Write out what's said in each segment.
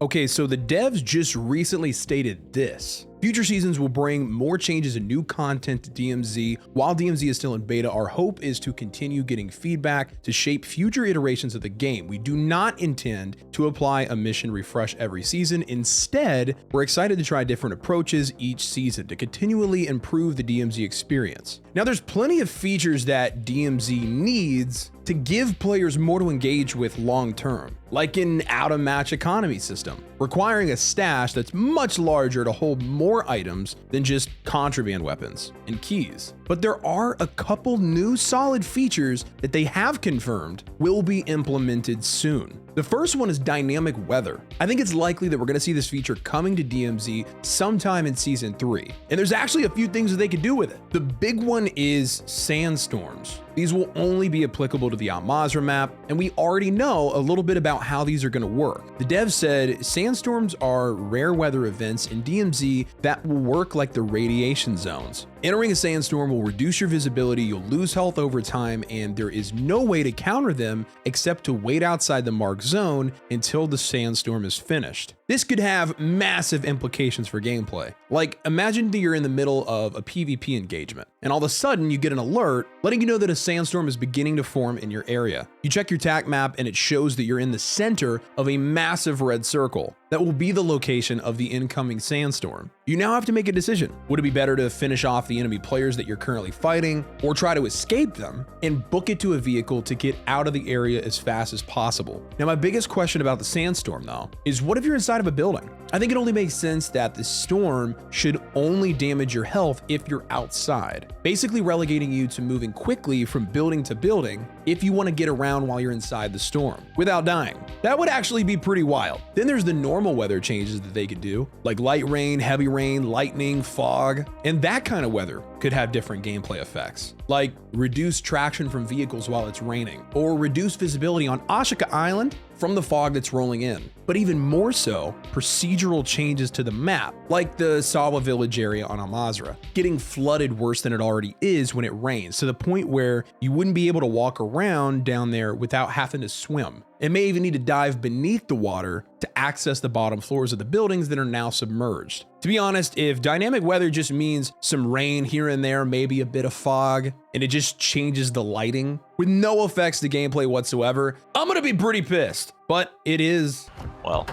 Okay, so the devs just recently stated this. Future seasons will bring more changes and new content to DMZ. While DMZ is still in beta, our hope is to continue getting feedback to shape future iterations of the game. We do not intend to apply a mission refresh every season. Instead, we're excited to try different approaches each season to continually improve the DMZ experience. Now, there's plenty of features that DMZ needs to give players more to engage with long term, like an out-of-match economy system, requiring a stash that's much larger to hold more items than just contraband weapons and keys. But there are a couple new solid features that they have confirmed will be implemented soon. The first one is dynamic weather. I think it's likely that we're going to see this feature coming to DMZ sometime in Season 3. And there's actually a few things that they could do with it. The big one is sandstorms. These will only be applicable to the Al-Mazrah map, and we already know a little bit about how these are going to work. The devs said sandstorms are rare weather events in DMZ that will work like the radiation zones. Entering a sandstorm will reduce your visibility, you'll lose health over time, and there is no way to counter them except to wait outside the marked zone until the sandstorm is finished. This could have massive implications for gameplay. Like, imagine that you're in the middle of a PvP engagement, and all of a sudden you get an alert letting you know that a sandstorm is beginning to form in your area. You check your TAC map and it shows that you're in the center of a massive red circle. That will be the location of the incoming sandstorm. You now have to make a decision. Would it be better to finish off the enemy players that you're currently fighting, or try to escape them and book it to a vehicle to get out of the area as fast as possible? Now, my biggest question about the sandstorm, though, is what if you're inside of a building? I think it only makes sense that the storm should only damage your health if you're outside, basically relegating you to moving quickly from building to building if you want to get around while you're inside the storm without dying. That would actually be pretty wild. Then there's the normal weather changes that they could do, like light rain, heavy rain, lightning, fog, and that kind of weather could have different gameplay effects, like reduced traction from vehicles while it's raining, or reduced visibility on Ashika Island from the fog that's rolling in. But even more so, procedural changes to the map, like the Sawa village area on Al-Mazrah, getting flooded worse than it already is when it rains, to the point where you wouldn't be able to walk around down there without having to swim. It may even need to dive beneath the water to access the bottom floors of the buildings that are now submerged. To be honest, if dynamic weather just means some rain here and there, maybe a bit of fog, and it just changes the lighting with no effects to gameplay whatsoever, I'm gonna be pretty pissed. But it is, well,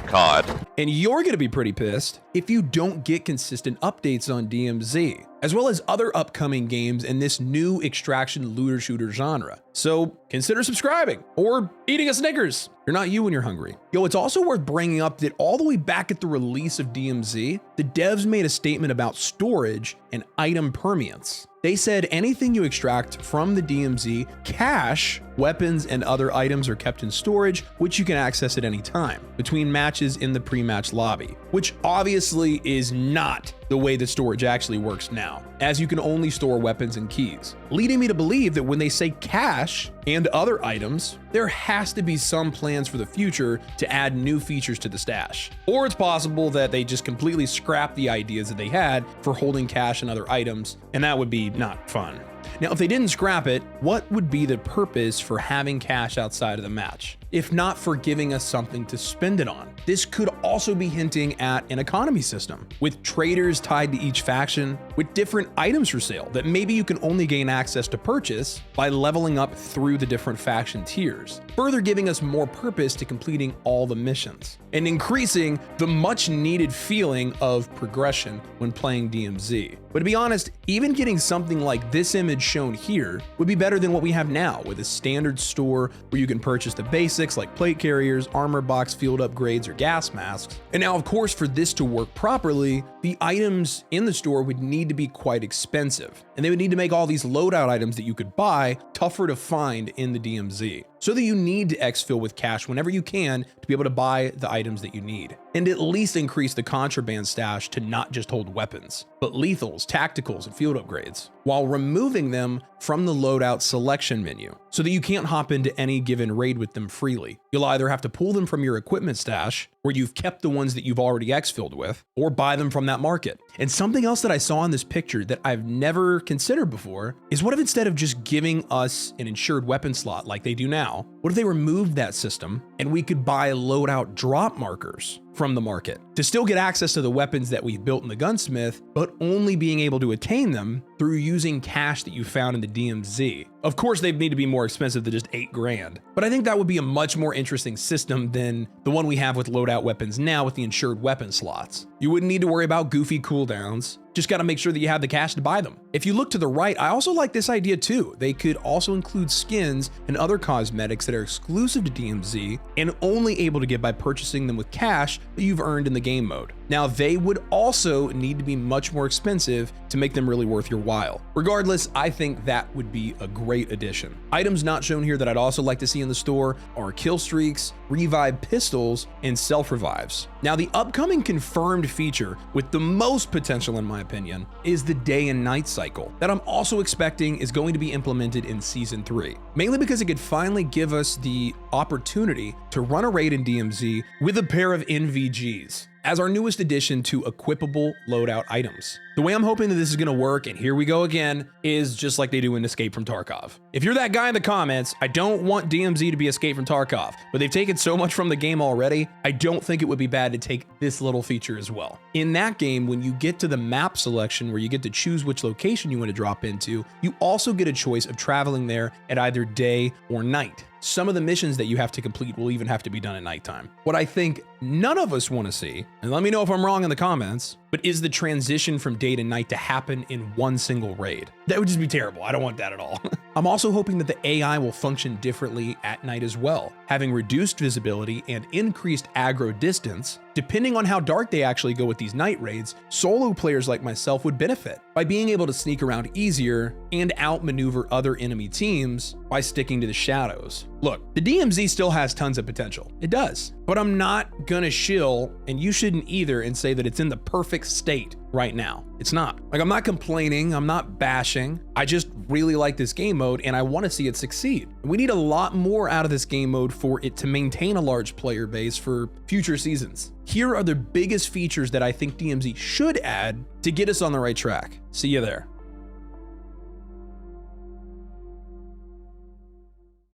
COD. And you're gonna be pretty pissed if you don't get consistent updates on DMZ, as well as other upcoming games in this new extraction looter shooter genre. So consider subscribing or eating a Snickers. You're not you when you're hungry. Yo, it's also worth bringing up that all the way back at the release of DMZ, the devs made a statement about storage and item permanence. They said anything you extract from the DMZ, cash, weapons, and other items are kept in storage, which you can access at any time between matches in the pre-match lobby, which obviously is not the way that storage actually works now, as you can only store weapons and keys, leading me to believe that when they say cash and other items, there has to be some plans for the future to add new features to the stash. Or it's possible that they just completely scrap the ideas that they had for holding cash and other items, and that would be not fun. Now, if they didn't scrap it, what would be the purpose for having cash outside of the match, if not for giving us something to spend it on? This could also be hinting at an economy system, with traders tied to each faction, with different items for sale that maybe you can only gain access to purchase by leveling up through the different faction tiers, further giving us more purpose to completing all the missions, and increasing the much needed feeling of progression when playing DMZ. But to be honest, even getting something like this image shown here would be better than what we have now, with a standard store where you can purchase the basics like plate carriers, armor box, field upgrades, or gas masks. And now, of course, for this to work properly, the items in the store would need to be quite expensive, and they would need to make all these loadout items that you could buy tougher to find in the DMZ, so that you need to exfil with cash whenever you can to be able to buy the items that you need, and at least increase the contraband stash to not just hold weapons, but lethals, tacticals, and field upgrades, while removing them from the loadout selection menu, so that you can't hop into any given raid with them freely. You'll either have to pull them from your equipment stash, where you've kept the ones that you've already exfilled with, or buy them from that market. And something else that I saw in this picture that I've never considered before is, what if instead of just giving us an insured weapon slot like they do now, what if they removed that system and we could buy loadout drop markers from the market to still get access to the weapons that we've built in the gunsmith, but only being able to attain them through using cash that you found in the DMZ. Of course, they need to be more expensive than just 8 grand, but I think that would be a much more interesting system than the one we have with loadout weapons now with the insured weapon slots. You wouldn't need to worry about goofy cooldowns. Just got to make sure that you have the cash to buy them. If you look to the right, I also like this idea too. They could also include skins and other cosmetics that are exclusive to DMZ and only able to get by purchasing them with cash that you've earned in the game mode. Now, they would also need to be much more expensive to make them really worth your while. Regardless, I think that would be a great addition. Items not shown here that I'd also like to see in the store are kill streaks, revive pistols, and self-revives. Now, the upcoming confirmed feature with the most potential, in my opinion, is the day and night cycle that I'm also expecting is going to be implemented in Season 3, mainly because it could finally give us the opportunity to run a raid in DMZ with a pair of NVGs as our newest addition to equipable loadout items. The way I'm hoping that this is gonna work, and here we go again, is just like they do in Escape from Tarkov. If you're that guy in the comments, I don't want DMZ to be Escape from Tarkov, but they've taken so much from the game already, I don't think it would be bad to take this little feature as well. In that game, when you get to the map selection where you get to choose which location you want to drop into, you also get a choice of traveling there at either day or night. Some of the missions that you have to complete will even have to be done at nighttime. What I think none of us want to see, and let me know if I'm wrong in the comments, but is the transition from day to night to happen in one single raid. That would just be terrible. I don't want that at all. I'm also hoping that the AI will function differently at night as well, having reduced visibility and increased aggro distance. Depending on how dark they actually go with these night raids, solo players like myself would benefit by being able to sneak around easier and outmaneuver other enemy teams by sticking to the shadows. Look, the DMZ still has tons of potential. It does, but I'm not gonna shill, and you shouldn't either, and say that it's in the perfect state right now. It's not. Like, I'm not complaining, I'm not bashing. I just really like this game mode and I want to see it succeed. We need a lot more out of this game mode for it to maintain a large player base for future seasons. Here are the biggest features that I think DMZ should add to get us on the right track. See you there.